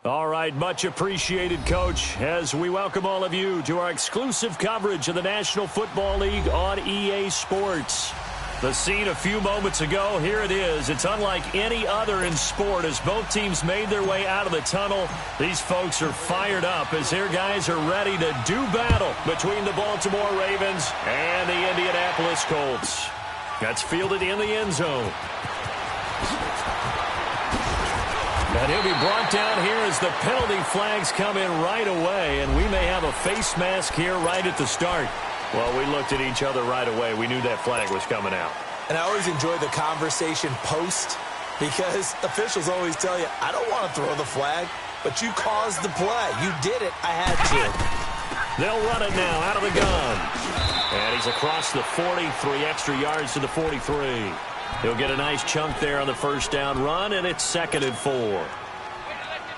All right, much appreciated, Coach, as we welcome all of you to our exclusive coverage of the National Football League on EA Sports. The scene a few moments ago, here it is. It's unlike any other in sport as both teams made their way out of the tunnel. These folks are fired up as their guys are ready to do battle between the Baltimore Ravens and the Indianapolis Colts. That's fielded in the end zone. And he'll be brought down here as the penalty flags come in right away, and we may have a face mask here right at the start. Well, we looked at each other right away. We knew that flag was coming out. And I always enjoy the conversation post because officials always tell you, I don't want to throw the flag, but you caused the play. You did it. I had to. They'll run it now out of the gun. And he's across the 40, 3 extra yards to the 43. He'll get a nice chunk there on the first down run, and it's 2nd and 4.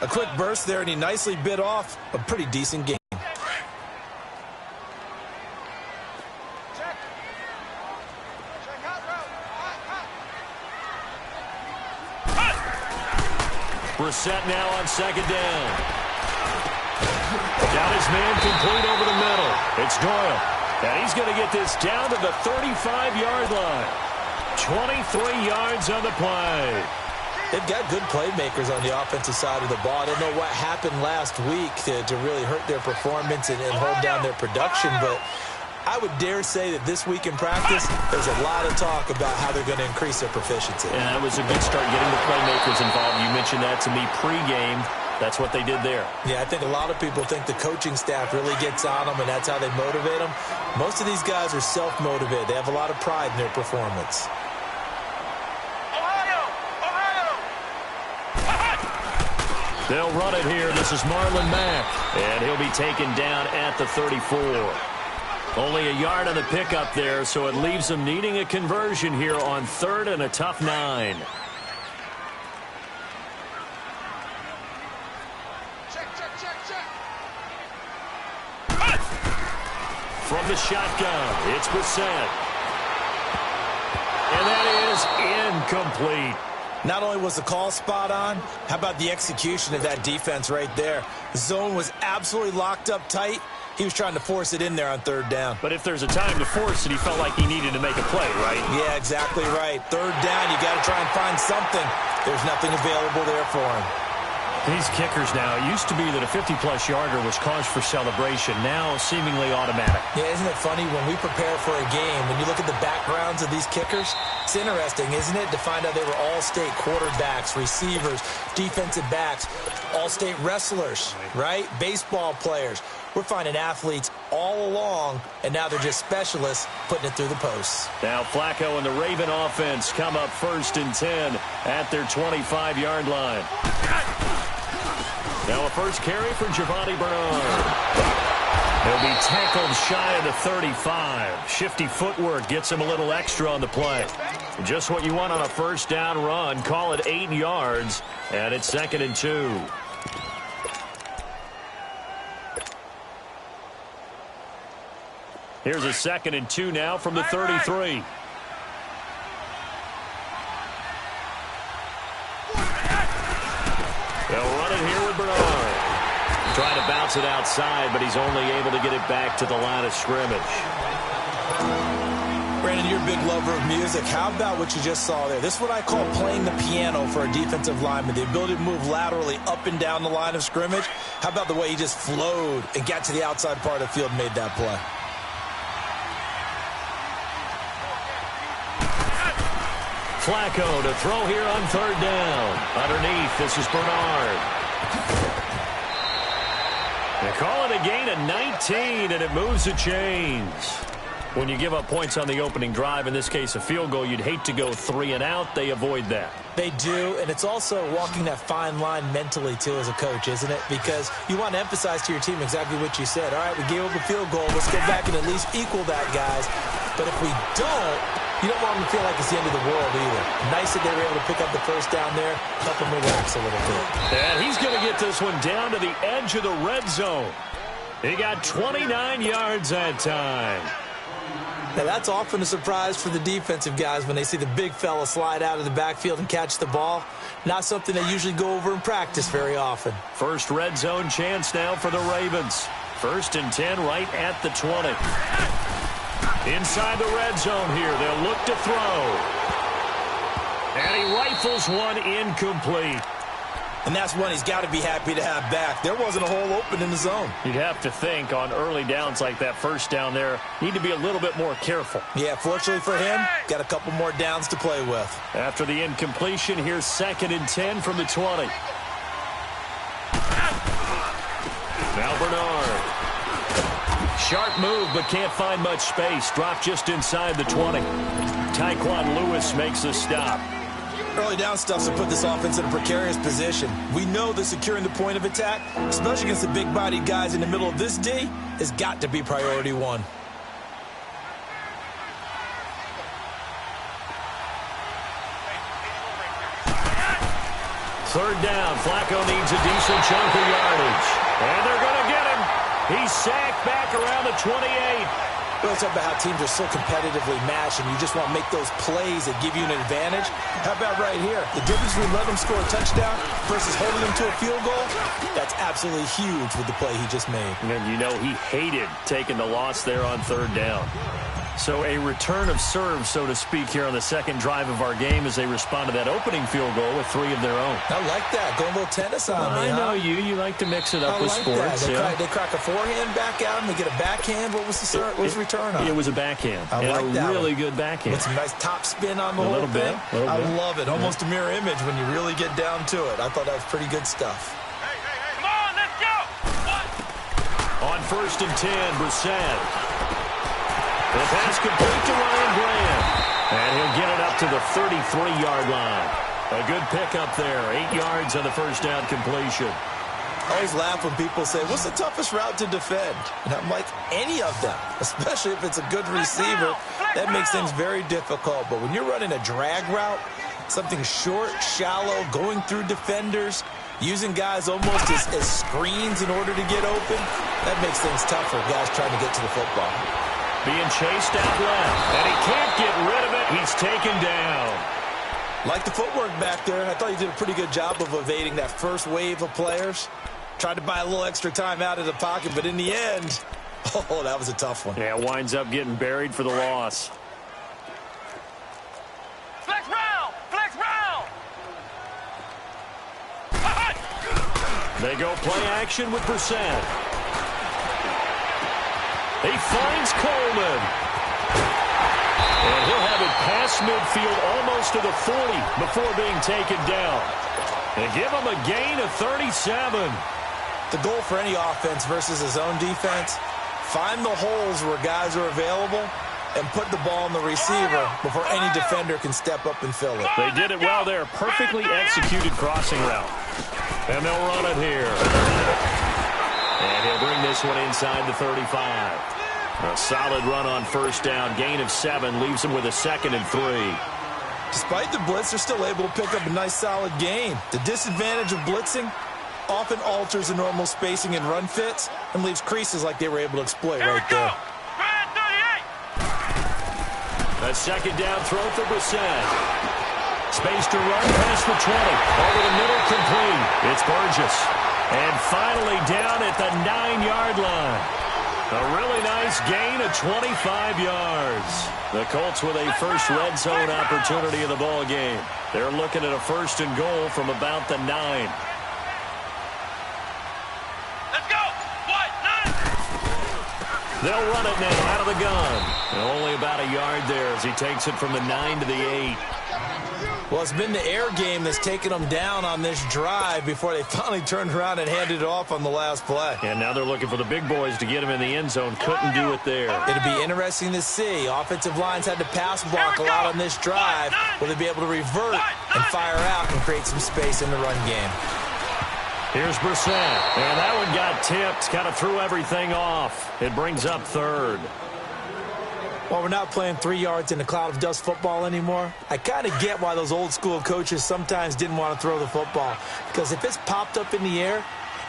A quick burst there, and he nicely bit off a pretty decent game. Brissett now on 2nd down. Down his man complete over the middle. It's Doyle. And he's going to get this down to the 35-yard line. 23 yards on the play. They've got good playmakers on the offensive side of the ball. I don't know what happened last week to really hurt their performance and hold down their production, but I would dare say that this week in practice, there's a lot of talk about how they're going to increase their proficiency. Yeah, it was a good start getting the playmakers involved. You mentioned that to me pregame. That's what they did there. Yeah, I think a lot of people think the coaching staff really gets on them, and that's how they motivate them. Most of these guys are self-motivated. They have a lot of pride in their performance. They'll run it here. This is Marlon Mack, and he'll be taken down at the 34. Only a yard on the pickup there, so it leaves them needing a conversion here on 3rd and a tough 9. From the shotgun, it's Brissett. And that is incomplete. Not only was the call spot on, how about the execution of that defense right there? The zone was absolutely locked up tight. He was trying to force it in there on 3rd down. But if there's a time to force it, he felt like he needed to make a play, right? Yeah, exactly right. 3rd down, you got to try and find something. There's nothing available there for him. These kickers now, it used to be that a 50-plus yarder was cause for celebration. Now, seemingly automatic. Yeah, isn't it funny when we prepare for a game, when you look at the backgrounds of these kickers, it's interesting, isn't it, to find out they were all-state quarterbacks, receivers, defensive backs, all-state wrestlers, right? Baseball players. We're finding athletes all along, and now they're just specialists putting it through the posts. Now Flacco and the Raven offense come up 1st and 10 at their 25-yard line. Now a first carry for Giovanni Bernard. He'll be tackled shy of the 35. Shifty footwork gets him a little extra on the play. Just what you want on a first down run. Call it 8 yards, and it's 2nd and 2. Here's a 2nd and 2 now from the 33. They'll run it here with Bernard. Trying to bounce it outside, but he's only able to get it back to the line of scrimmage. Brandon, you're a big lover of music. How about what you just saw there? This is what I call playing the piano for a defensive lineman. The ability to move laterally up and down the line of scrimmage. How about the way he just flowed and got to the outside part of the field and made that play? Flacco to throw here on 3rd down. Underneath, this is Bernard. They call it a gain of 19, and it moves the chains. When you give up points on the opening drive, in this case a field goal, you'd hate to go 3 and out. They avoid that. They do, and it's also walking that fine line mentally, too, as a coach, isn't it? Because you want to emphasize to your team exactly what you said. All right, we gave up a field goal. Let's go back and at least equal that, guys. But if we don't, you don't want them to feel like it's the end of the world either. Nice that they were able to pick up the first down there, help them relax a little bit. And he's going to get this one down to the edge of the red zone. He got 29 yards that time. Now, that's often a surprise for the defensive guys when they see the big fella slide out of the backfield and catch the ball. Not something they usually go over in practice very often. First red zone chance now for the Ravens. 1st and 10 right at the 20. Inside the red zone here. They'll look to throw. And he rifles one incomplete. And that's one he's got to be happy to have back. There wasn't a hole open in the zone. You'd have to think on early downs like that first down there, need to be a little bit more careful. Yeah, fortunately for him, got a couple more downs to play with. After the incompletion, here's 2nd and 10 from the 20. Now Bernard. Sharp move, but can't find much space. Dropped just inside the 20. Tyquan Lewis makes the stop. Early down stuff to put this offense in a precarious position. We know that securing the point of attack, especially against the big-bodied guys in the middle of this D, has got to be priority one. 3rd down. Flacco needs a decent chunk of yardage. And they're going to get him. He's sacked back around the 28. We'll talk about how teams are so competitively matched, and you just want to make those plays that give you an advantage. How about right here? The difference between letting them score a touchdown versus holding them to a field goal, that's absolutely huge with the play he just made. And you know he hated taking the loss there on 3rd down. So a return of serve, so to speak, here on the 2nd drive of our game as they respond to that opening field goal with 3 of their own. I like that. Going a little tennis on me, I know you. You like to mix it up with sports. They crack a forehand back out and they get a backhand. What was the return on? It was a backhand. I like that really one. good backhand. With some nice top spin on the whole thing. I love it. Almost a mirror image when you really get down to it. I thought that was pretty good stuff. Come on, let's go! On 1st and 10, Brissett. The pass complete to Ryan Graham. And he'll get it up to the 33-yard line. A good pickup there. 8 yards on the first down completion. I always laugh when people say, what's the toughest route to defend? And I'm like, any of them, especially if it's a good receiver. That makes things very difficult. But when you're running a drag route, something short, shallow, going through defenders, using guys almost as screens in order to get open, that makes things tougher, guys trying to get to the football. Being chased out left, and he can't get rid of it. He's taken down. Like the footwork back there. I thought he did a pretty good job of evading that first wave of players. Tried to buy a little extra time out of the pocket, but in the end, oh, that was a tough one. Yeah, winds up getting buried for the loss. Flex round! Flex round! They go play action with Brissett. He finds Coleman. And he'll have it past midfield almost to the 40 before being taken down. And give him a gain of 37. The goal for any offense versus a zone defense, find the holes where guys are available and put the ball in the receiver before any defender can step up and fill it. They did it well there. Perfectly executed crossing route. And they'll run it here. And he'll bring this one inside the 35. A solid run on 1st down. Gain of 7 leaves him with a 2nd and 3. Despite the blitz, they're still able to pick up a nice solid gain. The disadvantage of blitzing often alters the normal spacing and run fits and leaves creases like they were able to exploit right there. A 2nd down throw for Brissett. Space to run past the 20. Over the middle, complete. It's Burgess. And finally down at the 9-yard line. A really nice gain of 25 yards. The Colts with a first red zone opportunity of the ball game. They're looking at a 1st and goal from about the 9. Let's go! What? 9! They'll run it now out of the gun. And only about a yard there as he takes it from the 9 to the 8. Well, it's been the air game that's taken them down on this drive before they finally turned around and handed it off on the last play. And now they're looking for the big boys to get him in the end zone. Couldn't do it there. It'll be interesting to see. Offensive lines had to pass block a lot on this drive. Will they be able to revert and fire out and create some space in the run game? Here's Brissett. And that one got tipped. Kind of threw everything off. It brings up 3rd. Well, we're not playing 3 yards in a cloud of dust football anymore. I kind of get why those old school coaches sometimes didn't want to throw the football. Because if it's popped up in the air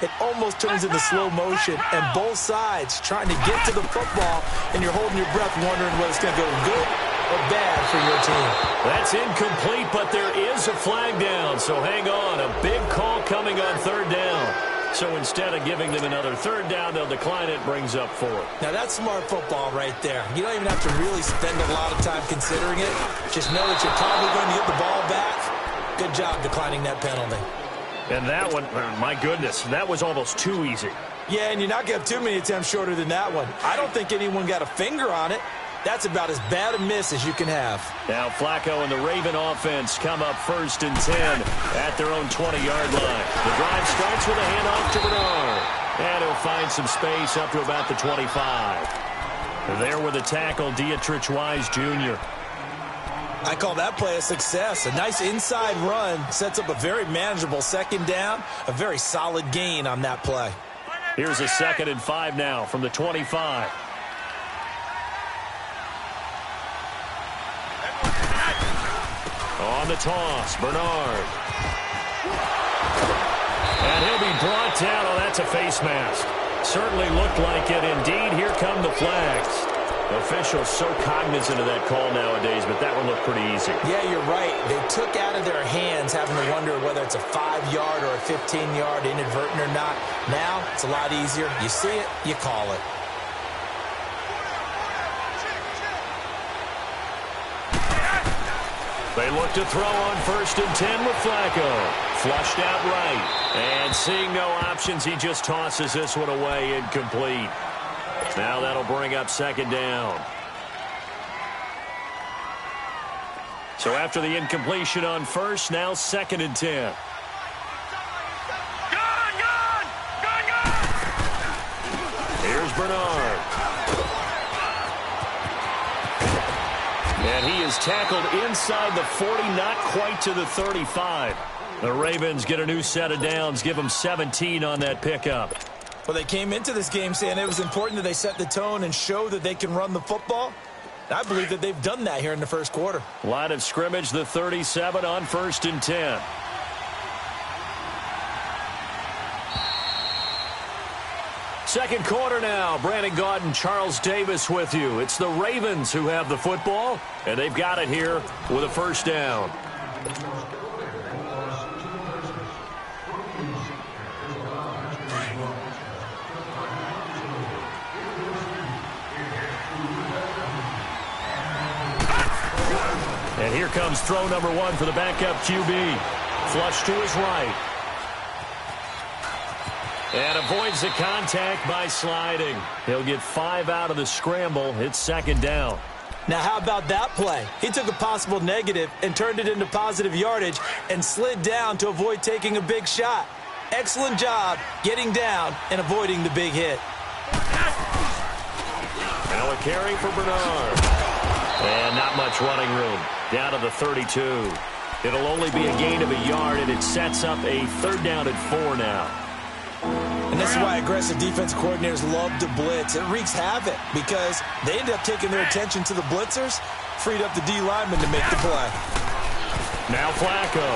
it almost turns into slow motion, and both sides trying to get to the football, and you're holding your breath wondering whether it's going to go good or bad for your team. That's incomplete, but there is a flag down, so hang on. A big call coming on third down. So instead of giving them another third down, they'll decline it, brings up fourth. Now, that's smart football right there. You don't even have to really spend a lot of time considering it. Just know that you're probably going to get the ball back. Good job declining that penalty. And that one, my goodness, that was almost too easy. Yeah, and you're not going to have too many attempts shorter than that one. I don't think anyone got a finger on it. That's about as bad a miss as you can have. Now Flacco and the Raven offense come up 1st and 10 at their own 20-yard line. The drive starts with a handoff to Bernard. And he'll find some space up to about the 25. There with the tackle, Dietrich Wise Jr. I call that play a success. A nice inside run sets up a very manageable second down. A very solid gain on that play. Here's a 2nd and 5 now from the 25. On the toss, Bernard. And he'll be brought down. Oh, that's a face mask. Certainly looked like it. Indeed, here come the flags. Officials so cognizant of that call nowadays, but that one looked pretty easy. Yeah, you're right. They took out of their hands having to wonder whether it's a 5-yard or a 15-yard inadvertent or not. Now, it's a lot easier. You see it, you call it. They look to throw on 1st and 10 with Flacco. Flushed out right. And seeing no options, he just tosses this one away, incomplete. Now that'll bring up 2nd down. So after the incompletion on 1st, now 2nd and 10. Here's Bernard. And he is tackled inside the 40, not quite to the 35. The Ravens get a new set of downs, give them 17 on that pickup. Well, they came into this game saying it was important that they set the tone and show that they can run the football. I believe that they've done that here in the first quarter. Line of scrimmage, the 37 on 1st and 10. Second quarter now. Brandon Gaudin, Charles Davis with you. It's the Ravens who have the football, and they've got it here with a 1st down. And here comes throw number 1 for the backup QB. Flush to his right. And avoids the contact by sliding. He'll get 5 out of the scramble. It's 2nd down. Now, how about that play? He took a possible negative and turned it into positive yardage and slid down to avoid taking a big shot. Excellent job getting down and avoiding the big hit. Now a carry for Bernard. And not much running room. Down to the 32. It'll only be a gain of a yard, and it sets up a 3rd down and 4 now. And this is why aggressive defensive coordinators love to blitz. It wreaks havoc because they end up taking their attention to the blitzers, freed up the D lineman to make the play. Now Flacco.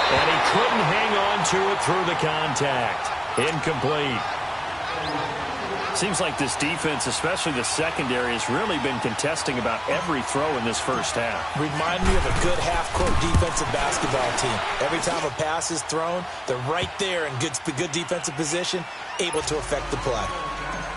And he couldn't hang on to it through the contact. Incomplete. Seems like this defense, especially the secondary, has really been contesting about every throw in this first half. Remind me of a good half-court defensive basketball team. Every time a pass is thrown, they're right there in good defensive position, able to affect the play.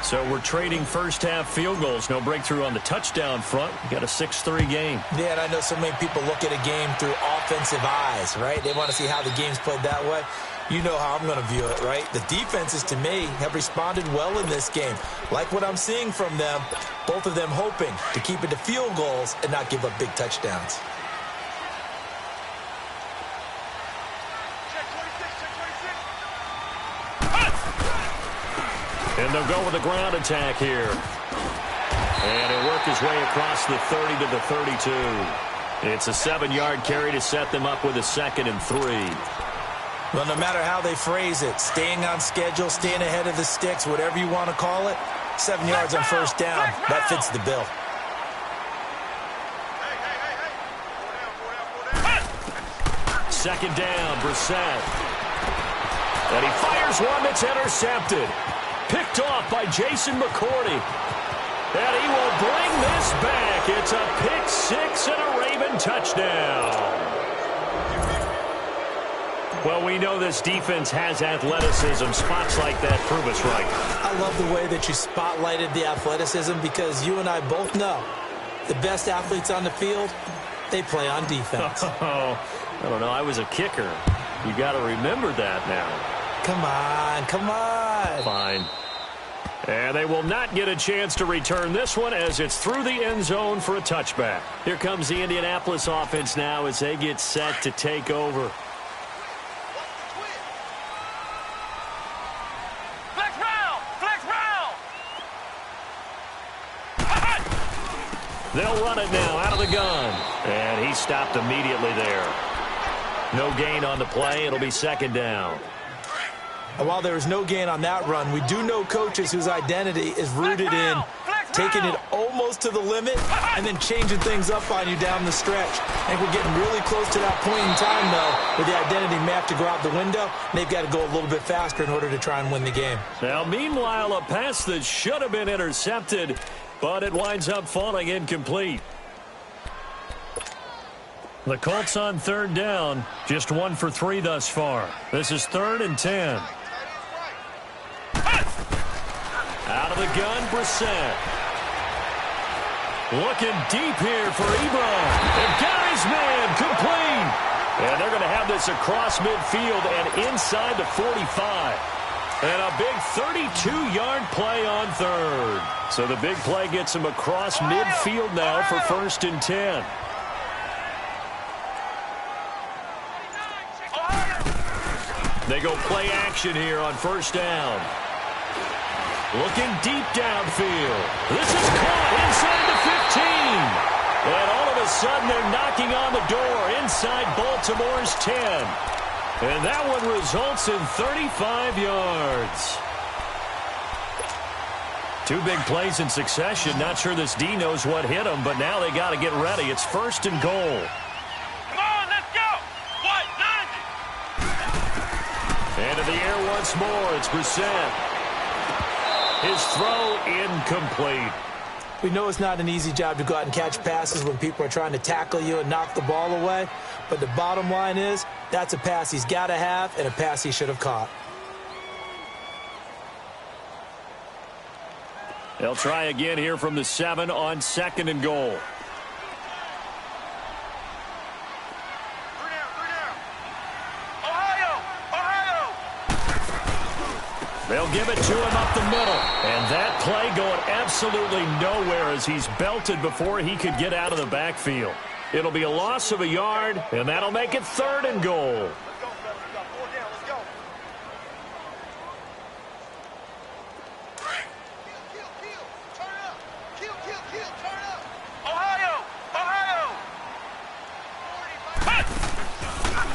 So we're trading first-half field goals. No breakthrough on the touchdown front. We got a 6-3 game. Yeah, and I know so many people look at a game through offensive eyes, right? They want to see how the game's played that way. You know how I'm going to view it, right? The defenses, to me, have responded well in this game. Like what I'm seeing from them, both of them hoping to keep it to field goals and not give up big touchdowns. And they'll go with a ground attack here. And he'll work his way across the 30 to the 32. It's a 7-yard carry to set them up with a 2nd and 3. Well, no matter how they phrase it, staying on schedule, staying ahead of the sticks, whatever you want to call it, 7 yards on 1st down, that fits the bill. Second down, Brissett. And he fires one that's intercepted. Picked off by Jason McCourty. And he will bring this back. It's a pick six and a Raven touchdown. Well, we know this defense has athleticism. Spots like that prove us right. I love the way that you spotlighted the athleticism because you and I both know the best athletes on the field, they play on defense. Oh, I don't know. I was a kicker. You got to remember that now. Come on, come on. Fine. And they will not get a chance to return this one as it's through the end zone for a touchback. Here comes the Indianapolis offense now as they get set to take over. Flex round! Flex round! They'll run it now out of the gun. And he stopped immediately there. No gain on the play. It'll be second down. And while there is no gain on that run, we do know coaches whose identity is rooted in taking it almost to the limit and then changing things up on you down the stretch. I think we're getting really close to that point in time, though, where the identity may have to go out the window, and they've got to go a little bit faster in order to try and win the game. Now, meanwhile, a pass that should have been intercepted, but it winds up falling incomplete. The Colts on third down, just 1 for 3 thus far. This is 3rd and 10. Out of the gun, Brissett. Looking deep here for Ebron. And got his man complete. And they're going to have this across midfield and inside the 45. And a big 32-yard play on third. So the big play gets him across midfield now for 1st and 10. They go play action here on 1st down. Looking deep downfield. This is caught inside the 15. And all of a sudden they're knocking on the door inside Baltimore's 10. And that one results in 35 yards. 2 big plays in succession. Not sure this D knows what hit him, but now they got to get ready. It's 1st and goal. Come on, let's go! What? 90! Into the air once more. It's Brissett. His throw incomplete. We know it's not an easy job to go out and catch passes when people are trying to tackle you and knock the ball away. But the bottom line is, that's a pass he's got to have and a pass he should have caught. They'll try again here from the 7 on 2nd and goal. They'll give it to him up the middle. And that play going absolutely nowhere as he's belted before he could get out of the backfield. It'll be a loss of a yard, and that'll make it 3rd and goal.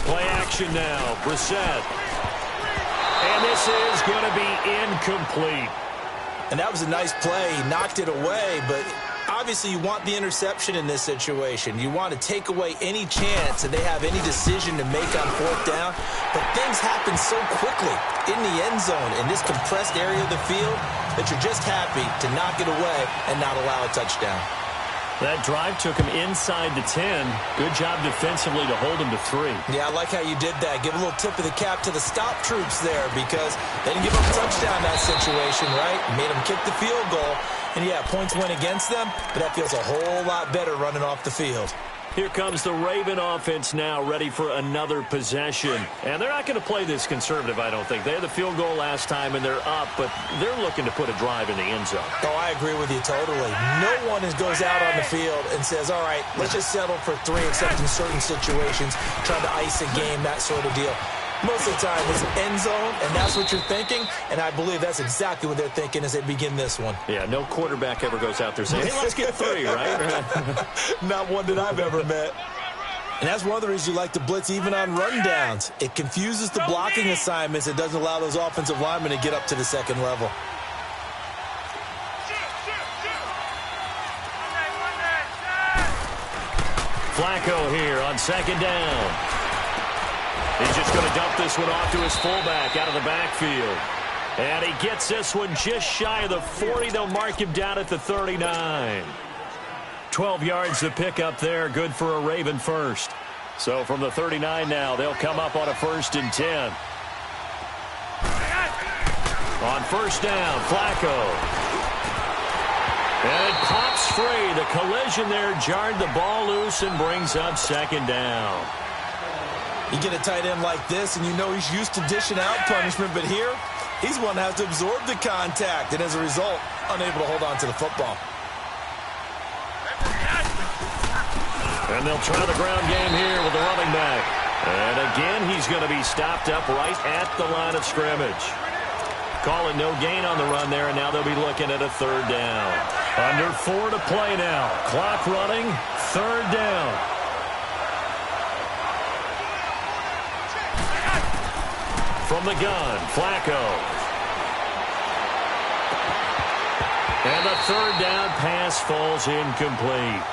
Play action now. Brissett. And this is going to be incomplete. And that was a nice play. He knocked it away, but obviously you want the interception in this situation. You want to take away any chance that they have any decision to make on 4th down. But things happen so quickly in the end zone in this compressed area of the field that you're just happy to knock it away and not allow a touchdown. That drive took him inside the 10. Good job defensively to hold him to 3. Yeah, I like how you did that. Give a little tip of the cap to the stop troops there because they didn't give up a touchdown in that situation, right? Made them kick the field goal. And, yeah, points went against them, but that feels a whole lot better running off the field. Here comes the Raven offense now ready for another possession. And they're not going to play this conservative, I don't think. They had the field goal last time, and they're up, but they're looking to put a drive in the end zone. Oh, I agree with you totally. No one goes out on the field and says, all right, let's just settle for 3, except in certain situations, trying to ice a game, that sort of deal. Most of the time, it's end zone, and that's what you're thinking, and I believe that's exactly what they're thinking as they begin this one. Yeah, no quarterback ever goes out there saying, hey, let's get 3, right? Not one that I've ever met. And that's one of the reasons you like to blitz even on rundowns. It confuses the blocking assignments. It doesn't allow those offensive linemen to get up to the second level. Flacco here on 2nd down. He's just going to dump this one off to his fullback out of the backfield. And he gets this one just shy of the 40. They'll mark him down at the 39. 12 yards to pick up there. Good for a Raven first. So from the 39 now, they'll come up on a 1st and 10. On first down, Flacco. And it pops free. The collision there jarred the ball loose and brings up 2nd down. You get a tight end like this, and you know he's used to dishing out punishment, but here, he's one that has to absorb the contact, and as a result, unable to hold on to the football. And they'll try the ground game here with the running back. And again, he's going to be stopped up right at the line of scrimmage. Call it no gain on the run there, and now they'll be looking at a 3rd down. Under 4 to play now. Clock running, 3rd down. From the gun, Flacco. And the 3rd down pass falls incomplete.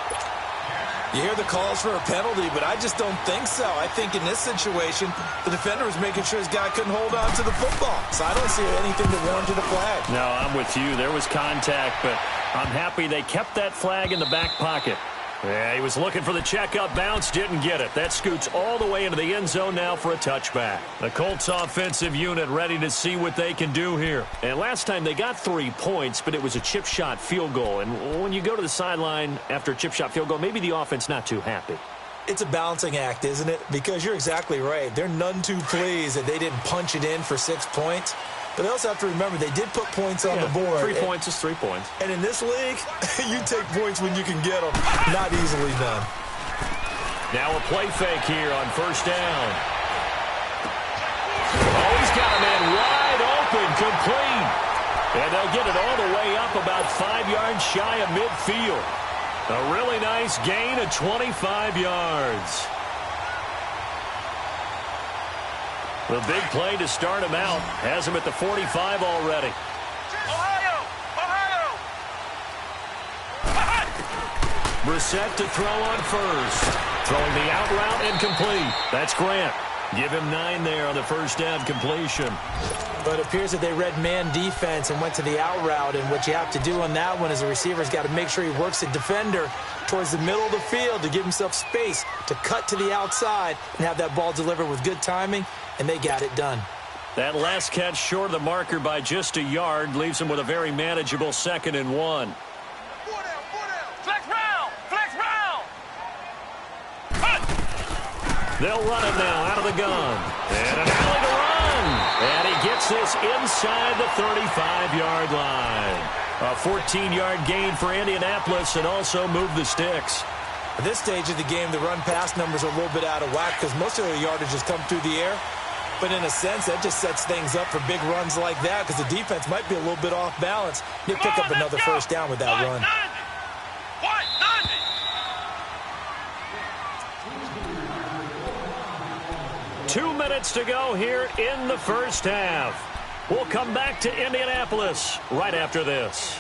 You hear the calls for a penalty, but I just don't think so. I think in this situation, the defender was making sure his guy couldn't hold on to the football. So I don't see anything that warranted a flag. No, I'm with you. There was contact, but I'm happy they kept that flag in the back pocket. Yeah, he was looking for the checkup bounce, didn't get it. That scoots all the way into the end zone now for a touchback. The Colts offensive unit ready to see what they can do here. And last time they got 3 points, but it was a chip shot field goal. And when you go to the sideline after a chip shot field goal, maybe the offense not too happy. It's a balancing act, isn't it? Because you're exactly right. They're none too pleased that they didn't punch it in for 6 points. But they also have to remember they did put points on the board. 3 points is 3 points. And in this league, you take points when you can get them. Not easily done. Now a play fake here on first down. Oh, he's got a man wide open, complete. And they'll get it all the way up about 5 yards shy of midfield. A really nice gain of 25 yards. The big play to start him out has him at the 45 already. Ohio! Brissett to throw on first. Throwing the out route incomplete. That's Grant. Give him 9 there on the first down completion. But it appears that they read man defense and went to the out route. And what you have to do on that one is the receiver's got to make sure he works the defender towards the middle of the field to give himself space to cut to the outside and have that ball delivered with good timing. And they got it done. That last catch short of the marker by just a yard leaves him with a very manageable 2nd and 1. Flex round! Flex round! They'll run it now out of the gun. And an alley to run. And he gets this inside the 35-yard line. A 14-yard gain for Indianapolis and also move the sticks. At this stage of the game, the run-pass numbers are a little bit out of whack because most of the yardage has come through the air. But in a sense, that just sets things up for big runs like that because the defense might be a little bit off balance. They pick up another first down with that run. 2 minutes to go here in the first half. We'll come back to Indianapolis right after this.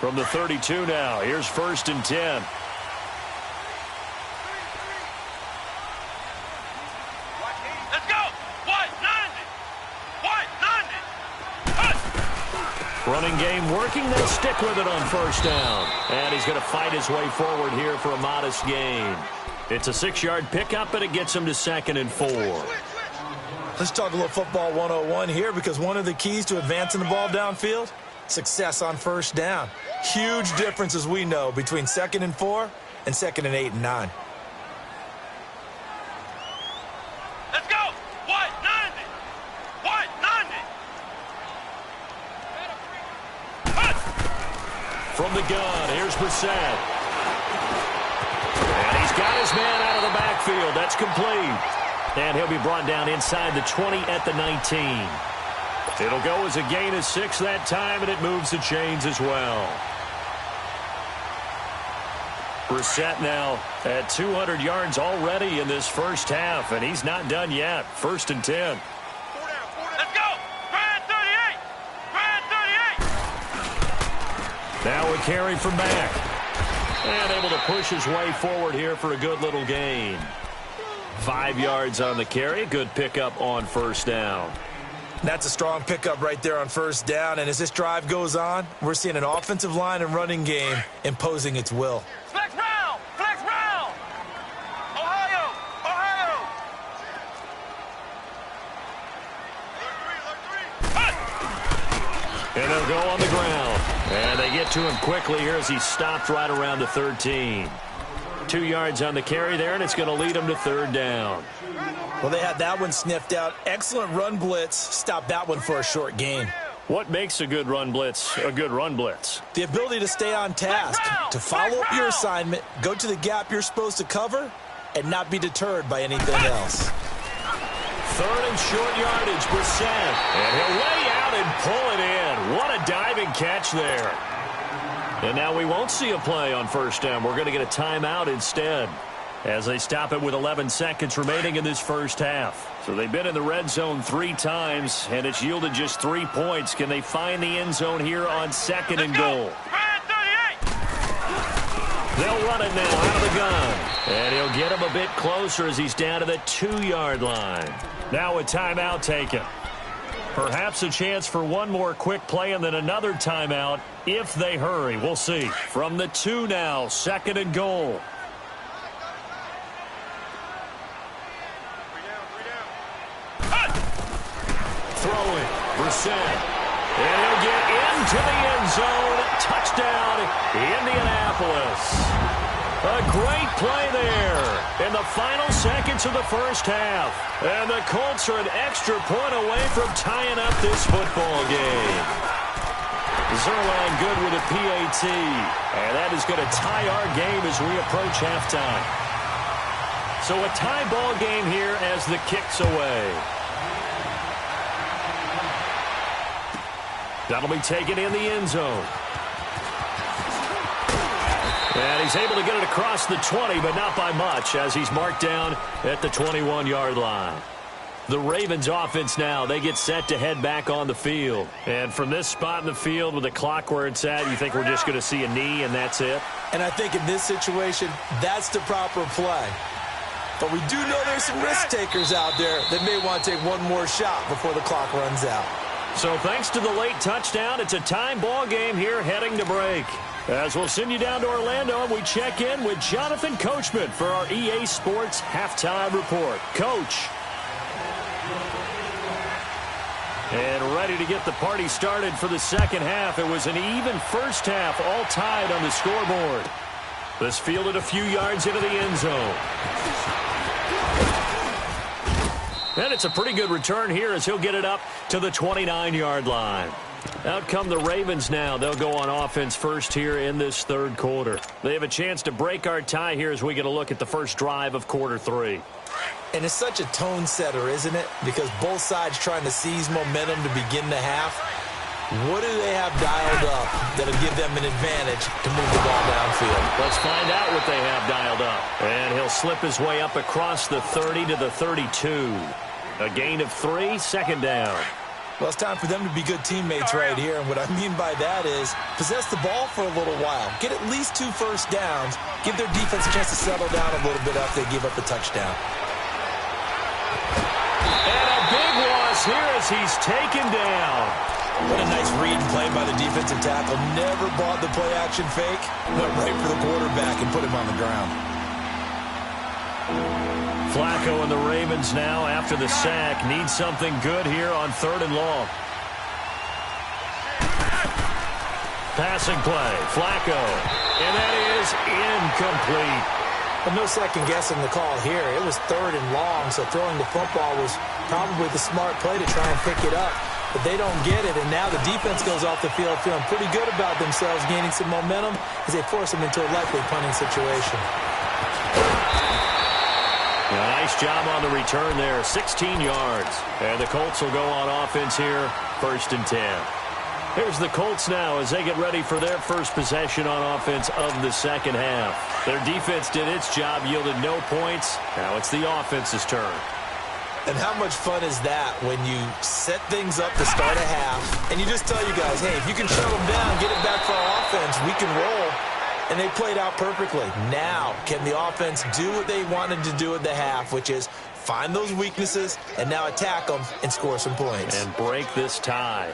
From the 32 now, here's 1st and 10. Let's go! White 90! Running game working. They'll stick with it on first down. And he's going to fight his way forward here for a modest gain. It's a 6-yard pickup, and it gets him to 2nd and 4. Let's talk a little football 101 here because one of the keys to advancing the ball downfield, success on first down. Huge difference, as we know, between 2nd and 4 and 2nd and 8 and 9. Let's go! White 90! White 90! From the gun, here's Brissett. And he's got his man out of the backfield. That's complete. And he'll be brought down inside the 20 at the 19. It'll go as a gain of 6 that time, and it moves the chains as well. Brissett now at 200 yards already in this first half, and he's not done yet. 1st and 10. Let's go. Grind 38. Grind 38. Now a carry from Mack. And able to push his way forward here for a good little gain. 5 yards on the carry. Good pickup on 1st down. That's a strong pickup right there on 1st down. And as this drive goes on, we're seeing an offensive line and running game imposing its will. Flex round. Flex round. Ohio. Ohio. And they'll go on the ground. And they get to him quickly here as he stopped right around the 13. 2 yards on the carry there, and it's going to lead him to 3rd down. Well, they had that one sniffed out. Excellent run blitz. Stop that one for a short gain. What makes a good run blitz a good run blitz? The ability to stay on task, to follow up your assignment, go to the gap you're supposed to cover, and not be deterred by anything else. 3rd and short yardage, Brissett. And he'll lay out and pull it in. What a diving catch there. And now we won't see a play on 1st down. We're going to get a timeout instead as they stop it with 11 seconds remaining in this first half. So they've been in the red zone 3 times, and it's yielded just 3 points. Can they find the end zone here on 2nd and goal? They'll run it now out of the gun. And he'll get him a bit closer as he's down to the 2-yard line. Now a timeout taken. Perhaps a chance for one more quick play and then another timeout if they hurry. We'll see. From the 2 now, 2nd and goal. Throwing, Brissett. And he'll get into the end zone. Touchdown, Indianapolis. A great play there in the final seconds of the first half. And the Colts are an extra point away from tying up this football game. Zerline good with a PAT. And that is going to tie our game as we approach halftime. So a tie ball game here as the kick's away. That'll be taken in the end zone. And he's able to get it across the 20, but not by much, as he's marked down at the 21-yard line. The Ravens offense now, they get set to head back on the field. And from this spot in the field with the clock where it's at, you think we're just going to see a knee and that's it? And I think in this situation, that's the proper play. But we do know there's some risk takers out there that may want to take one more shot before the clock runs out. So thanks to the late touchdown, it's a time ball game here heading to break. As we'll send you down to Orlando, and we check in with Jonathan Coachman for our EA Sports Halftime Report. Coach. And ready to get the party started for the second half. It was an even first half, all tied on the scoreboard. This fielded a few yards into the end zone. And it's a pretty good return here as he'll get it up to the 29-yard line. Out come the Ravens now. They'll go on offense first here in this third quarter. They have a chance to break our tie here as we get a look at the first drive of quarter 3. And it's such a tone setter, isn't it? Because both sides trying to seize momentum to begin the half. What do they have dialed up that'll give them an advantage to move the ball downfield? Let's find out what they have dialed up. And he'll slip his way up across the 30 to the 32. A gain of 3, 2nd down. Well, it's time for them to be good teammates right here. And what I mean by that is possess the ball for a little while. Get at least 2 first downs. Give their defense a chance to settle down a little bit after they give up a touchdown. And a big loss here as he's taken down. What a nice read and play by the defensive tackle. Never bought the play-action fake. Went right for the quarterback and put him on the ground. Flacco and the Ravens now, after the sack, need something good here on 3rd and long. Passing play, Flacco, and that is incomplete. Well, no second guessing the call here. It was 3rd and long, so throwing the football was probably the smart play to try and pick it up. But they don't get it, and now the defense goes off the field feeling pretty good about themselves, gaining some momentum as they force them into a likely punting situation. Yeah, nice job on the return there, 16 yards. And the Colts will go on offense here, 1st and 10. Here's the Colts now as they get ready for their first possession on offense of the second half. Their defense did its job, yielded no points. Now it's the offense's turn. And how much fun is that when you set things up to start a half and you just tell you guys, hey, if you can shut them down, get it back for our offense, we can roll. And they played out perfectly. Now, can the offense do what they wanted to do at the half, which is find those weaknesses and now attack them and score some points. And break this tie.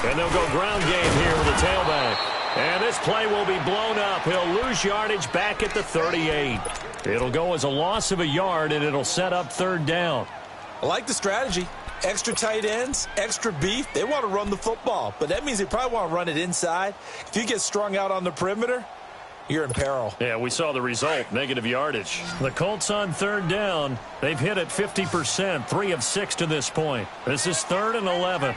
And they'll go ground game here with the tailback. And this play will be blown up. He'll lose yardage back at the 38. It'll go as a loss of a yard, and it'll set up third down. I like the strategy. Extra tight ends, extra beef. They want to run the football, but that means they probably want to run it inside. If you get strung out on the perimeter, you're in peril. Yeah, we saw the result, negative yardage. The Colts on third down. They've hit it 50%, 3 of 6 to this point. This is 3rd and 11.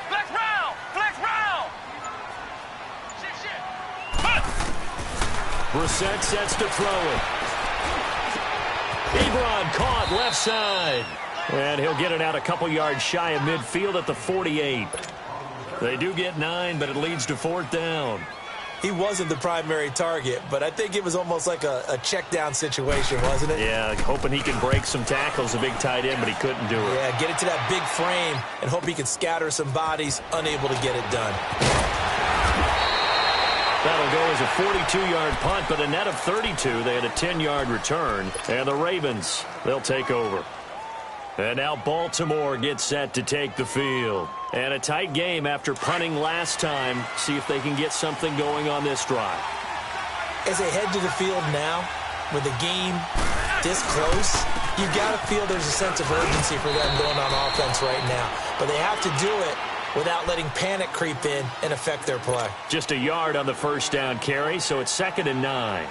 Flex round! Flex round! Brissett sets to throw it. Ebron caught left side. And he'll get it out a couple yards shy of midfield at the 48. They do get 9, but it leads to 4th down. He wasn't the primary target, but I think it was almost like a check down situation, wasn't it? Yeah, hoping he can break some tackles, a big tight end, but he couldn't do it. Yeah, get it to that big frame and hope he can scatter some bodies, unable to get it done. That'll go as a 42-yard punt, but a net of 32. They had a 10-yard return, and the Ravens, they'll take over. And now Baltimore gets set to take the field. And a tight game after punting last time. See if they can get something going on this drive. As they head to the field now, with the game this close, you've got to feel there's a sense of urgency for them going on offense right now. But they have to do it without letting panic creep in and affect their play. Just a yard on the first down carry, so it's 2nd and 9.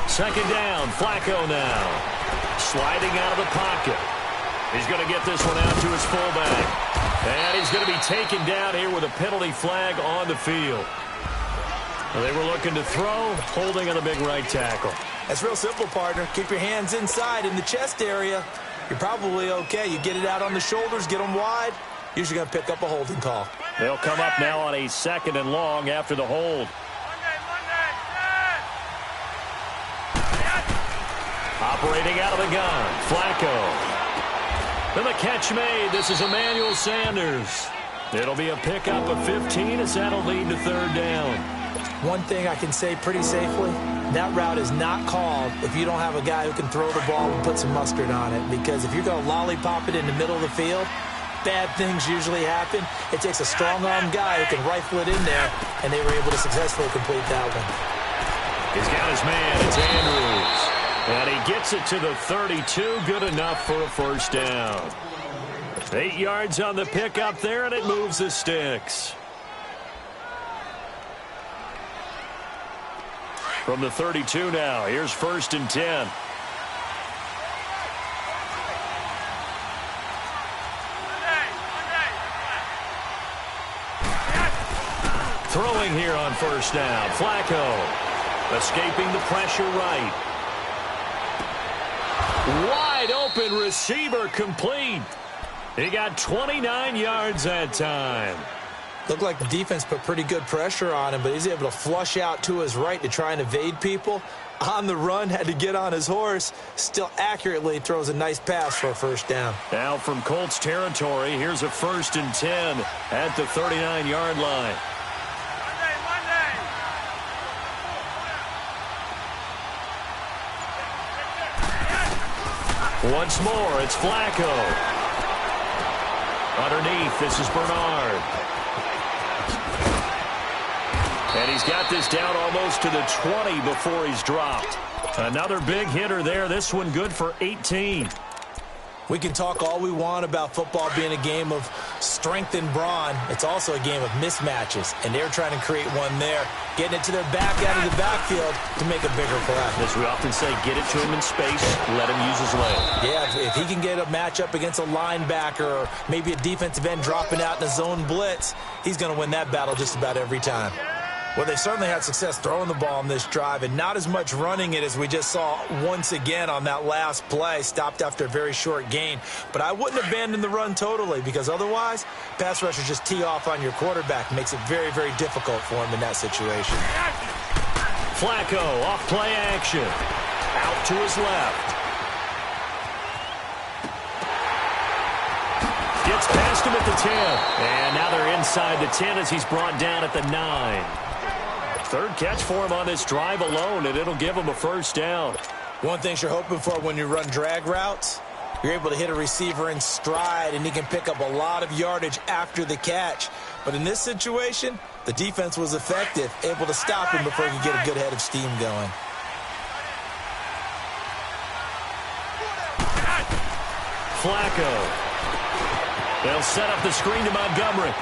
Second down, Flacco now. Sliding out of the pocket. He's going to get this one out to his fullback. And he's going to be taken down here with a penalty flag on the field. They were looking to throw, holding on the big right tackle. That's real simple, partner. Keep your hands inside in the chest area. You're probably okay. You get it out on the shoulders, get them wide. Usually going to pick up a holding call. They'll come up now on a 2nd and long after the hold. Operating out of the gun, Flacco. And the catch made. This is Emmanuel Sanders. It'll be a pickup of 15 as that'll lead to third down. One thing I can say pretty safely, that route is not called if you don't have a guy who can throw the ball and put some mustard on it. Because if you're going to lollipop it in the middle of the field, bad things usually happen. It takes a strong-arm guy who can rifle it in there, and they were able to successfully complete that one. He's got his man. It's Andrews. And he gets it to the 32. Good enough for a first down. 8 yards on the pickup there, and it moves the sticks. From the 32 now, here's 1st and 10. Throwing here on first down, Flacco. Escaping the pressure right. Wide open receiver complete. He got 29 yards that time. Looked like the defense put pretty good pressure on him, but he's able to flush out to his right to try and evade people. On the run, had to get on his horse. Still accurately throws a nice pass for a first down. Now from Colts territory, here's a 1st and 10 at the 39-yard line. Once more, it's Flacco. Underneath, this is Bernard. And he's got this down almost to the 20 before he's dropped. Another big hitter there. This one good for 18. We can talk all we want about football being a game of strength and brawn. It's also a game of mismatches, and they're trying to create one there, getting it to their back out of the backfield to make a bigger play. As we often say, get it to him in space, let him use his leg. Yeah, if he can get a matchup against a linebacker or maybe a defensive end dropping out in a zone blitz, he's going to win that battle just about every time. Well, they certainly had success throwing the ball on this drive and not as much running it as we just saw once again on that last play. Stopped after a very short gain. But I wouldn't abandon the run totally because otherwise, pass rushers just tee off on your quarterback. Makes it very, very difficult for him in that situation. Flacco off play action. Out to his left. Gets past him at the 10. And now they're inside the 10 as he's brought down at the 9. Third catch for him on this drive alone, and it'll give him a first down. One thing you're hoping for when you run drag routes, you're able to hit a receiver in stride, and he can pick up a lot of yardage after the catch. But in this situation, the defense was effective, able to stop him before he could get a good head of steam going. Flacco. They'll set up the screen to Montgomery.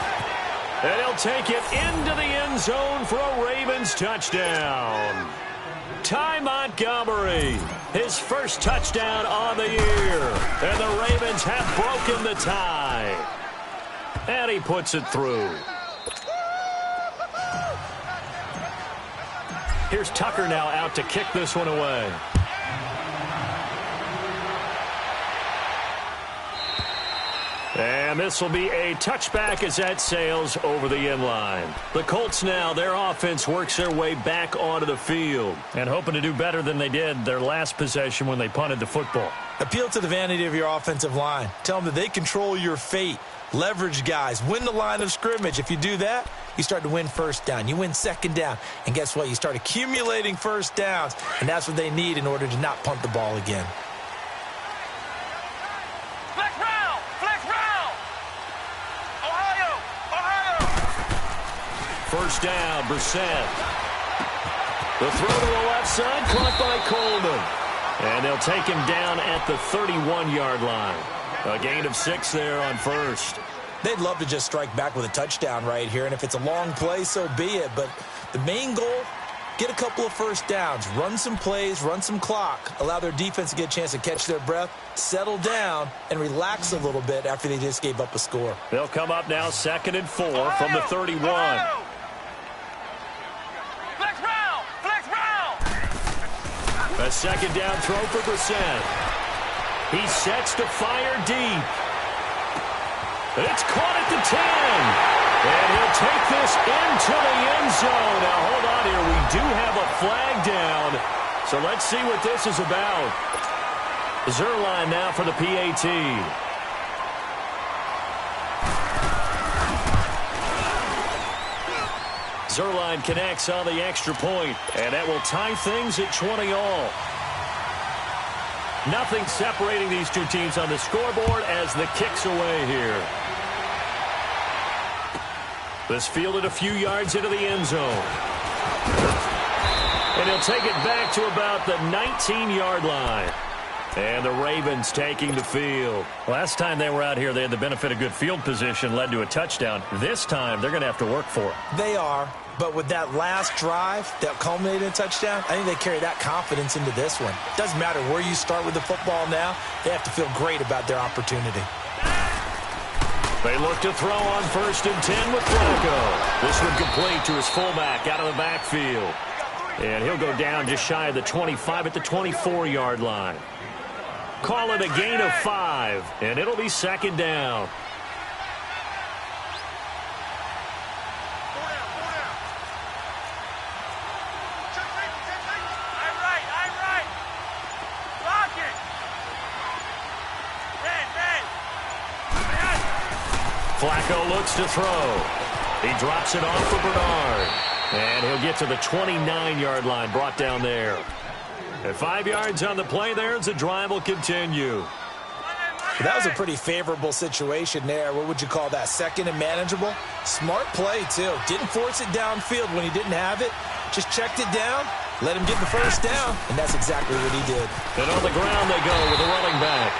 And he'll take it into the end zone for a Ravens touchdown. Ty Montgomery, his first touchdown on the year. And the Ravens have broken the tie. And he puts it through. Here's Tucker now out to kick this one away. And this will be a touchback as that sails over the end line. The Colts now, their offense works their way back onto the field and hoping to do better than they did their last possession when they punted the football. Appeal to the vanity of your offensive line. Tell them that they control your fate. Leverage guys. Win the line of scrimmage. If you do that, you start to win first down. You win second down. And guess what? You start accumulating first downs. And that's what they need in order to not punt the ball again. First down, Brissett. The throw to the left side, caught by Coleman. And they'll take him down at the 31-yard line. A gain of 6 there on first. They'd love to just strike back with a touchdown right here, and if it's a long play, so be it. But the main goal, get a couple of first downs, run some plays, run some clock, allow their defense to get a chance to catch their breath, settle down, and relax a little bit after they just gave up a score. They'll come up now 2nd and 4 from the 31. A second down throw for Brissett. He sets to fire deep. It's caught at the 10. And he'll take this into the end zone. Now, hold on here. We do have a flag down. So let's see what this is about. Zuerlein now for the PAT. Zuerlein connects on the extra point, and that will tie things at 20 all. Nothing separating these two teams on the scoreboard as the kick's away here. This fielded a few yards into the end zone. And he'll take it back to about the 19-yard line. And the Ravens taking the field. Last time they were out here, they had the benefit of good field position, led to a touchdown. This time, they're going to have to work for it. They are, but with that last drive that culminated in a touchdown, I think they carry that confidence into this one. Doesn't matter where you start with the football now, they have to feel great about their opportunity. They look to throw on 1st and 10 with Flacco. This one complete to his fullback out of the backfield. And he'll go down just shy of the 25 at the 24-yard line. Call it a gain of 5, and it'll be 2nd down. Flacco looks to throw. He drops it off for Bernard. And he'll get to the 29-yard line, brought down there. And 5 yards on the play there as the drive will continue. That was a pretty favorable situation there. What would you call that? Second and manageable? Smart play, too. Didn't force it downfield when he didn't have it. Just checked it down, let him get the first down, and that's exactly what he did. And on the ground they go with the running back.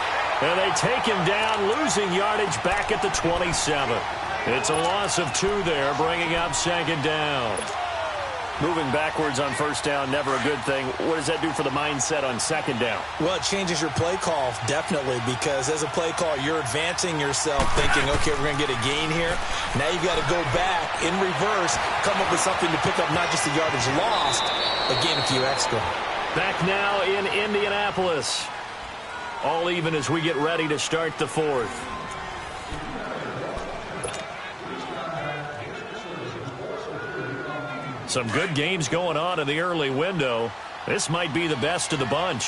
And they take him down, losing yardage back at the 27. It's a loss of 2 there, bringing up second down. Moving backwards on first down, never a good thing. What does that do for the mindset on second down? Well, it changes your play call, definitely, because as a play call, you're advancing yourself thinking, okay, we're going to get a gain here. Now you've got to go back in reverse, come up with something to pick up not just the yardage lost, but gain a few extra. Back now in Indianapolis. All even as we get ready to start the fourth. Some good games going on in the early window. This might be the best of the bunch.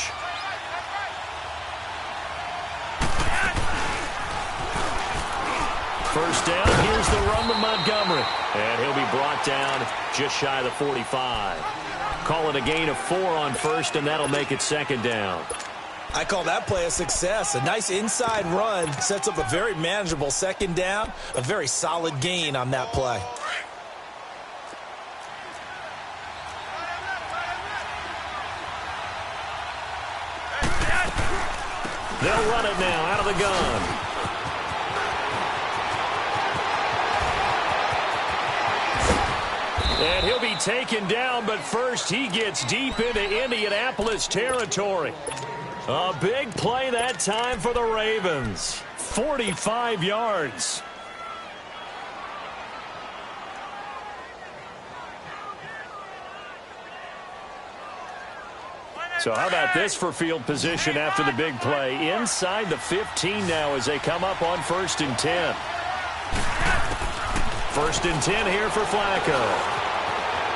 First down, here's the run with Montgomery. And he'll be brought down just shy of the 45. Call it a gain of 4 on first, and that'll make it second down. I call that play a success. A nice inside run sets up a very manageable second down. A very solid gain on that play. They'll run it now out of the gun. And he'll be taken down, but first he gets deep into Indianapolis territory. A big play that time for the Ravens. 45 yards. So how about this for field position after the big play? Inside the 15 now as they come up on 1st and 10. 1st and 10 here for Flacco.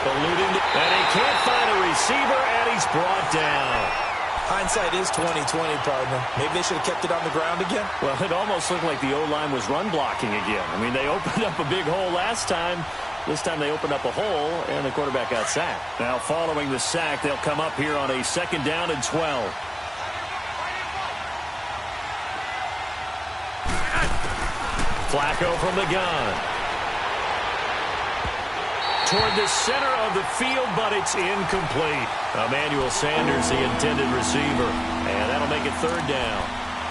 Eluding, and he can't find a receiver, and he's brought down. Hindsight is 20/20, partner. Maybe they should have kept it on the ground again. Well, it almost looked like the O-line was run blocking again. I mean, they opened up a big hole last time. This time they opened up a hole, and the quarterback got sacked. Now following the sack, they'll come up here on a 2nd down and 12. Flacco from the gun. Toward the center of the field, but it's incomplete. Emmanuel Sanders, the intended receiver, and that'll make it 3rd down.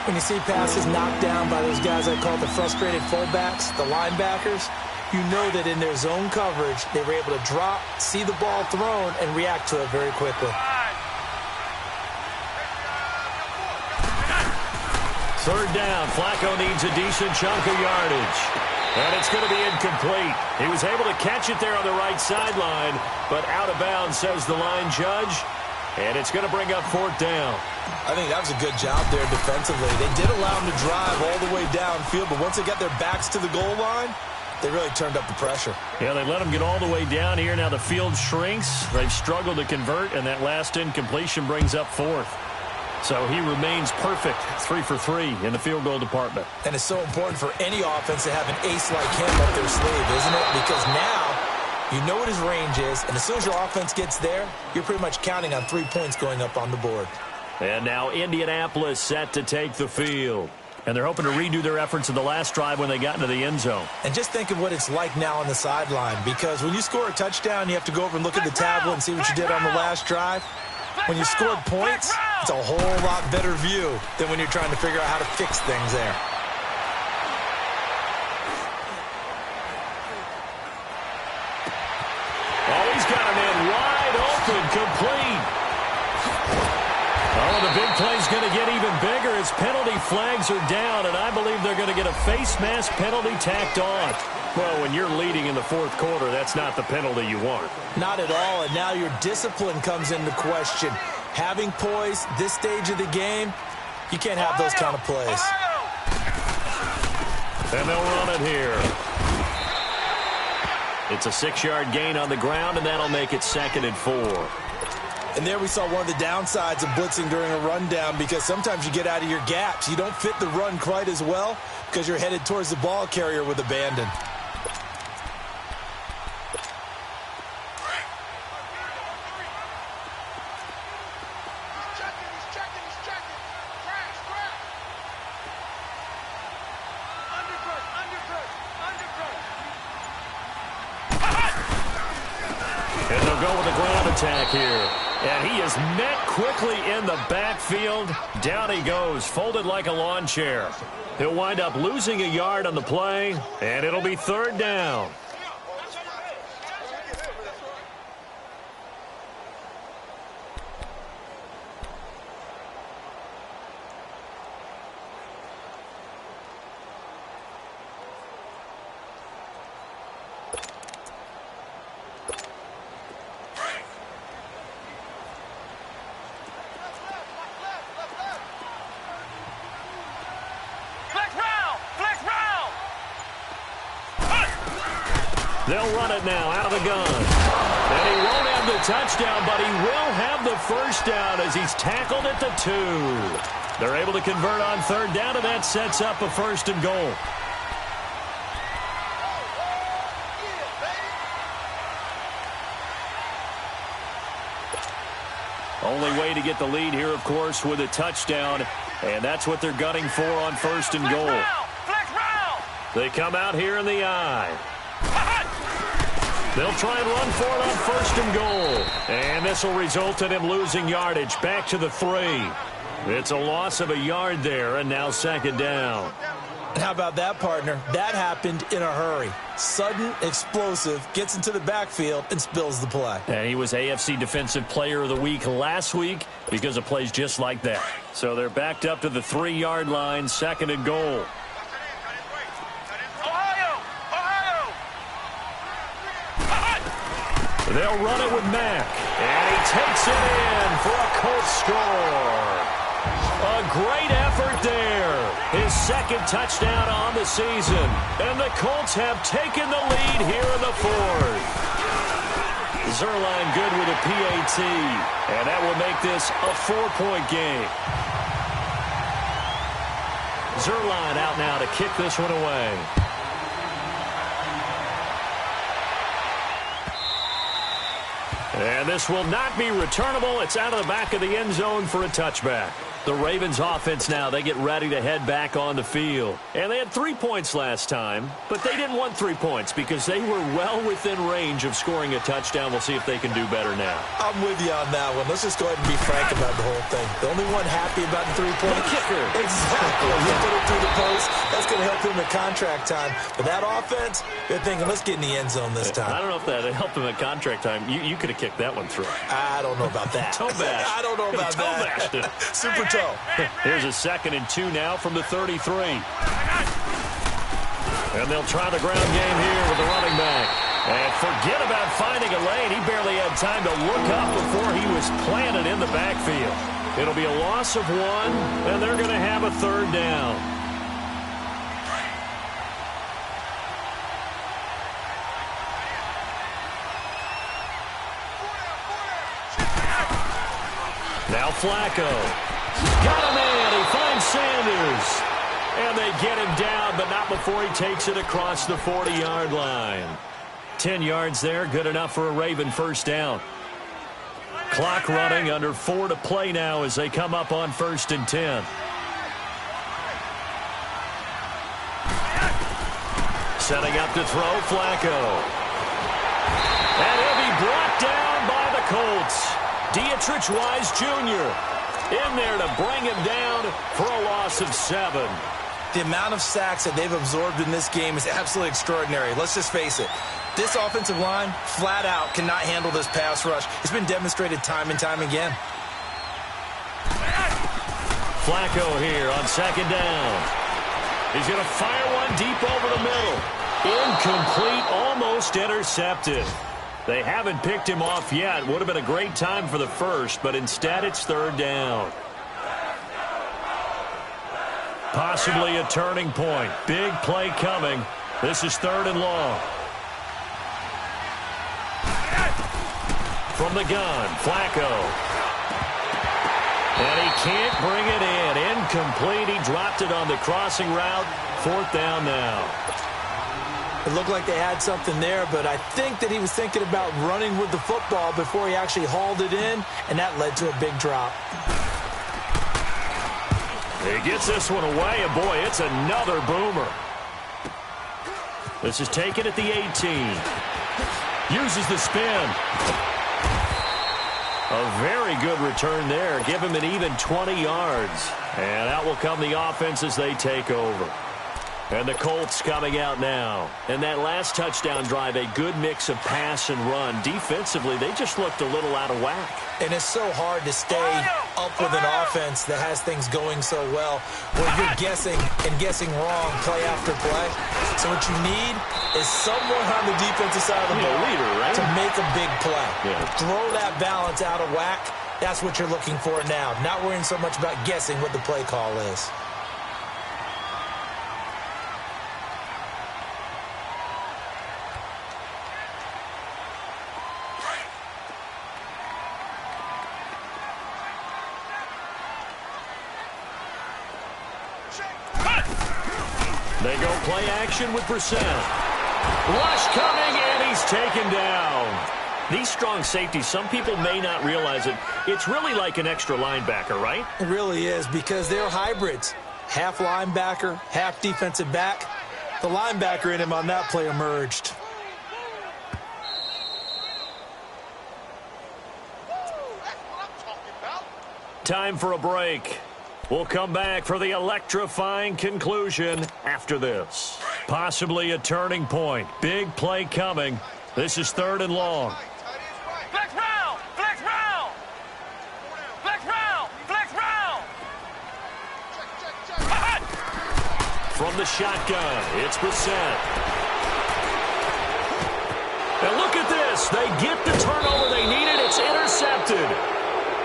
When you see passes knocked down by those guys I call the frustrated fullbacks, the linebackers, you know that in their zone coverage, they were able to drop, see the ball thrown, and react to it very quickly. 3rd down. Flacco needs a decent chunk of yardage. And it's going to be incomplete. He was able to catch it there on the right sideline, but out of bounds, says the line judge. And it's going to bring up 4th down. I think that was a good job there defensively. They did allow them to drive all the way downfield, but once they got their backs to the goal line, they really turned up the pressure. Yeah, they let them get all the way down here. Now the field shrinks. They've struggled to convert, and that last incompletion brings up 4th. So he remains perfect, 3 for 3 in the field goal department. And it's so important for any offense to have an ace like him up their sleeve, isn't it? Because now you know what his range is, and as soon as your offense gets there, you're pretty much counting on 3 points going up on the board. And now Indianapolis set to take the field. And they're hoping to redo their efforts in the last drive when they got into the end zone. And just think of what it's like now on the sideline, because when you score a touchdown, you have to go over and look at the tablet and see what you did on the last drive. When you scored points, it's a whole lot better view than when you're trying to figure out how to fix things there. Oh, he's got a man wide open, complete. Oh, the big play's going to get even bigger as penalty flags are down, and I believe they're going to get a face mask penalty tacked on. Well, when you're leading in the 4th quarter, that's not the penalty you want. Not at all, and now your discipline comes into question. Having poise this stage of the game, you can't have those kind of plays. And they'll run it here. It's a 6-yard gain on the ground, and that'll make it 2nd and 4. And there we saw one of the downsides of blitzing during a rundown, because sometimes you get out of your gaps. You don't fit the run quite as well because you're headed towards the ball carrier with abandon. And they'll go with a ground attack here. And he is met quickly in the backfield. Down he goes, folded like a lawn chair. He'll wind up losing a yard on the play, and it'll be third down. They'll run it now out of the gun. And he won't have the touchdown, but he will have the first down as he's tackled at the 2. They're able to convert on third down, and that sets up a first and goal. Only way to get the lead here, of course, with a touchdown, and that's what they're gunning for on first and goal. They come out here in the eye. They'll try and run for it on first and goal. And this will result in him losing yardage back to the 3. It's a loss of a yard there, and now second down. And how about that, partner? That happened in a hurry. Sudden, explosive, gets into the backfield, and spills the play. And he was AFC Defensive Player of the Week last week because of plays just like that. So they're backed up to the 3-yard line, second and goal. They'll run it with Mack, and he takes it in for a Colts score. A great effort there. His second touchdown on the season, and the Colts have taken the lead here in the 4th. Zuerlein good with a PAT, and that will make this a 4-point game. Zuerlein out now to kick this one away. And this will not be returnable. It's out of the back of the end zone for a touchback. The Ravens offense now, they get ready to head back on the field. And they had 3 points last time, but they didn't want 3 points because they were well within range of scoring a touchdown. We'll see if they can do better now. I'm with you on that one. Let's just go ahead and be frank about the whole thing. The only one happy about the 3-point kicker. Exactly. You put it through the post. That's going to help him at contract time. But that offense, they're thinking, let's get in the end zone this time. I don't know if that helped him at contract time. You could have kicked that one through. I don't know about that. Toe bash. I don't know about that. Super toe. Here's a 2nd and 2 now from the 33. And they'll try the ground game here with the running back. And forget about finding a lane. He barely had time to look up before he was planted in the backfield. It'll be a loss of 1, and they're going to have a third down. Now Flacco. Got him in. He finds Sanders. And they get him down, but not before he takes it across the 40-yard line. 10 yards there, good enough for a Raven first down. Clock running, under 4 to play now as they come up on 1st and 10. Setting up to throw, Flacco. And he'll be brought down by the Colts. Dietrich Wise Jr. in there to bring him down for a loss of 7. The amount of sacks that they've absorbed in this game is absolutely extraordinary. Let's just face it. This offensive line, flat out, cannot handle this pass rush. It's been demonstrated time and time again. Flacco here on 2nd down. He's going to fire one deep over the middle. Incomplete, almost intercepted. They haven't picked him off yet. Would have been a great time for the first, but instead it's 3rd down. Possibly a turning point. Big play coming. This is 3rd and long. From the gun, Flacco. And he can't bring it in. Incomplete. He dropped it on the crossing route. 4th down now. It looked like they had something there, but I think that he was thinking about running with the football before he actually hauled it in, and that led to a big drop. He gets this one away, and boy, it's another boomer. This is taken at the 18. Uses the spin. A very good return there. Give him an even 20 yards. And out will come the offense as they take over. And the Colts coming out now. And that last touchdown drive, a good mix of pass and run. Defensively, they just looked a little out of whack. And it's so hard to stay up with an offense that has things going so well, where you're guessing and guessing wrong play after play. So what you need is someone on the defensive side of the ball leader, right? to make a big play. Yeah. Throw that balance out of whack. That's what you're looking for now. Not worrying so much about guessing what the play call is. They go play action with Brissett. Rush coming, and he's taken down. These strong safeties, some people may not realize it. It's really like an extra linebacker, right? It really is, because they're hybrids. Half linebacker, half defensive back. The linebacker in him on that play emerged. Time for a break. We'll come back for the electrifying conclusion after this. Possibly a turning point. Big play coming. This is 3rd and long. Flex round! Flex round! Flex round! Flex round! From the shotgun, it's Brissett. And look at this. They get the turnover they needed. It's intercepted.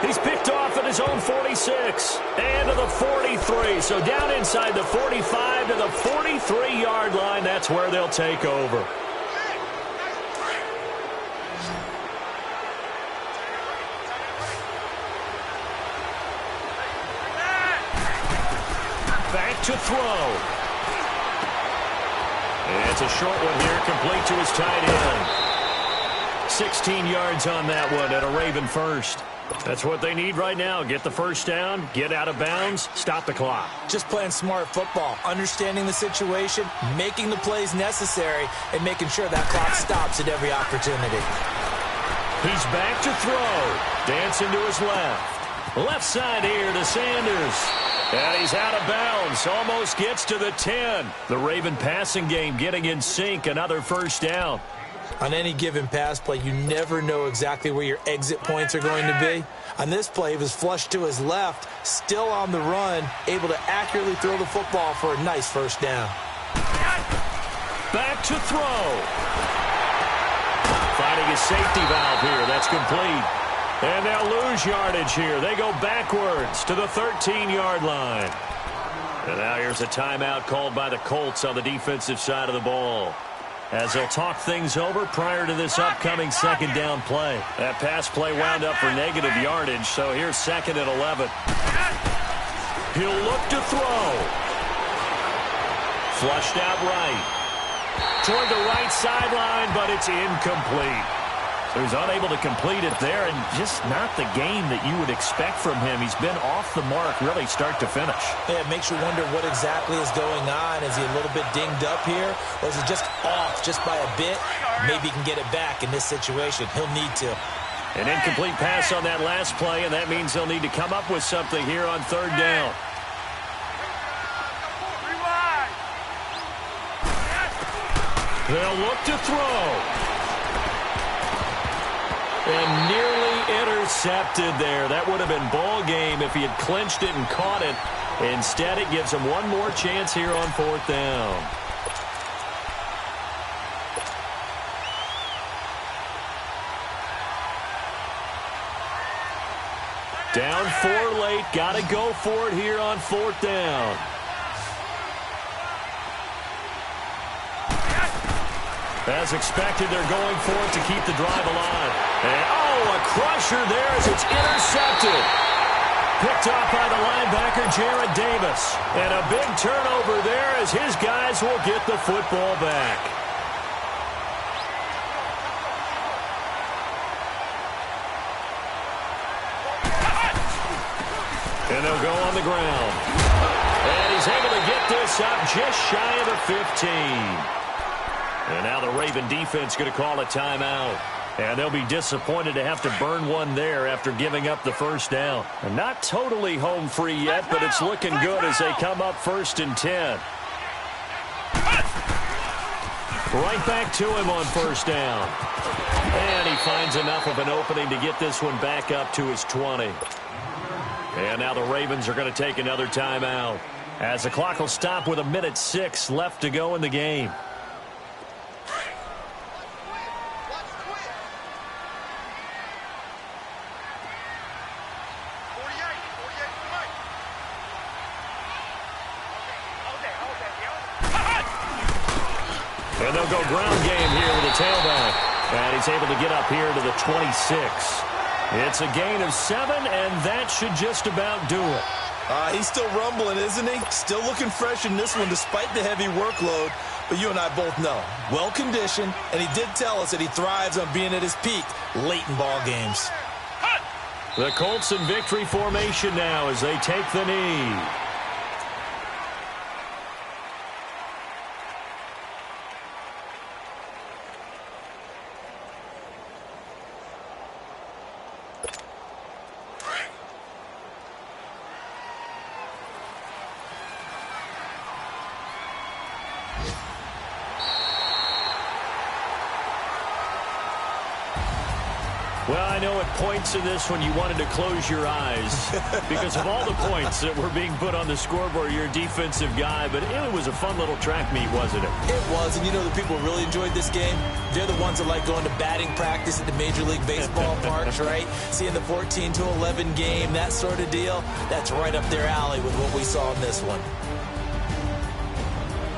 He's picked off at his own 46 and to the 43. So down inside the 45 to the 43-yard line. That's where they'll take over. Back to throw. And it's a short one here, complete to his tight end. 16 yards on that one at a Raven first. That's what they need right now. Get the first down, get out of bounds, stop the clock. Just playing smart football, understanding the situation, making the plays necessary, and making sure that clock stops at every opportunity. He's back to throw. Dancing to his left. Left side here to Sanders. And he's out of bounds. Almost gets to the 10. The Raven passing game getting in sync. Another first down. On any given pass play, you never know exactly where your exit points are going to be. On this play, he was flushed to his left, still on the run, able to accurately throw the football for a nice first down. Back to throw. Finding his safety valve here. That's complete. And they'll lose yardage here. They go backwards to the 13-yard line. And now here's a timeout called by the Colts on the defensive side of the ball, as they'll talk things over prior to this upcoming second down play. That pass play wound up for negative yardage, so here's 2nd and 11. He'll look to throw. Flushed out right. Toward the right sideline, but it's incomplete. So he's unable to complete it there, and just not the game that you would expect from him. He's been off the mark really start to finish. Yeah, it makes you wonder what exactly is going on. Is he a little bit dinged up here, or is he just off just by a bit? Maybe he can get it back in this situation. He'll need to. An incomplete pass on that last play, and that means they'll need to come up with something here on 3rd down. They'll look to throw. And nearly intercepted there. That would have been ball game if he had clinched it and caught it. Instead, it gives him one more chance here on 4th down. Down 4 late. Got to go for it here on 4th down. As expected, they're going for it to keep the drive alive. And, a crusher there as it's intercepted. Picked off by the linebacker, Jarrett Davis. And a big turnover there as his guys will get the football back. And they'll go on the ground. And he's able to get this up just shy of the 15. And now the Raven defense going to call a timeout. And they'll be disappointed to have to burn one there after giving up the first down. And not totally home free yet, but it's looking good as they come up 1st and 10. Right back to him on 1st down. And he finds enough of an opening to get this one back up to his 20. And now the Ravens are going to take another timeout, as the clock will stop with 1:06 left to go in the game. And they'll go ground game here with a tailback. And he's able to get up here to the 26. It's a gain of 7, and that should just about do it. He's still rumbling, isn't he? Still looking fresh in this one despite the heavy workload. But you and I both know, well-conditioned, and he did tell us that he thrives on being at his peak late in ball games. The Colts in victory formation now as they take the knee. Well, I know at points in this when you wanted to close your eyes because of all the points that were being put on the scoreboard. You're a defensive guy, but it was a fun little track meet, wasn't it? It was, and you know the people who really enjoyed this game? They're the ones that like going to batting practice at the Major League Baseball parks, right? Seeing the 14-11 game, that sort of deal. That's right up their alley with what we saw in this one.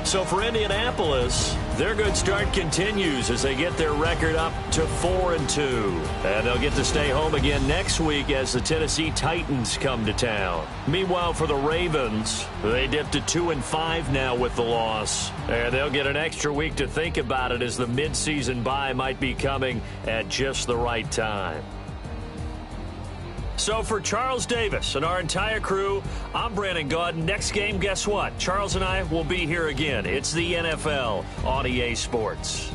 So for Indianapolis, their good start continues as they get their record up to 4-2. And they'll get to stay home again next week as the Tennessee Titans come to town. Meanwhile, for the Ravens, they dip to 2-5 now with the loss. And they'll get an extra week to think about it as the midseason bye might be coming at just the right time. So for Charles Davis and our entire crew, I'm Brandon Gaudin. Next game, guess what? Charles and I will be here again. It's the NFL on EA Sports.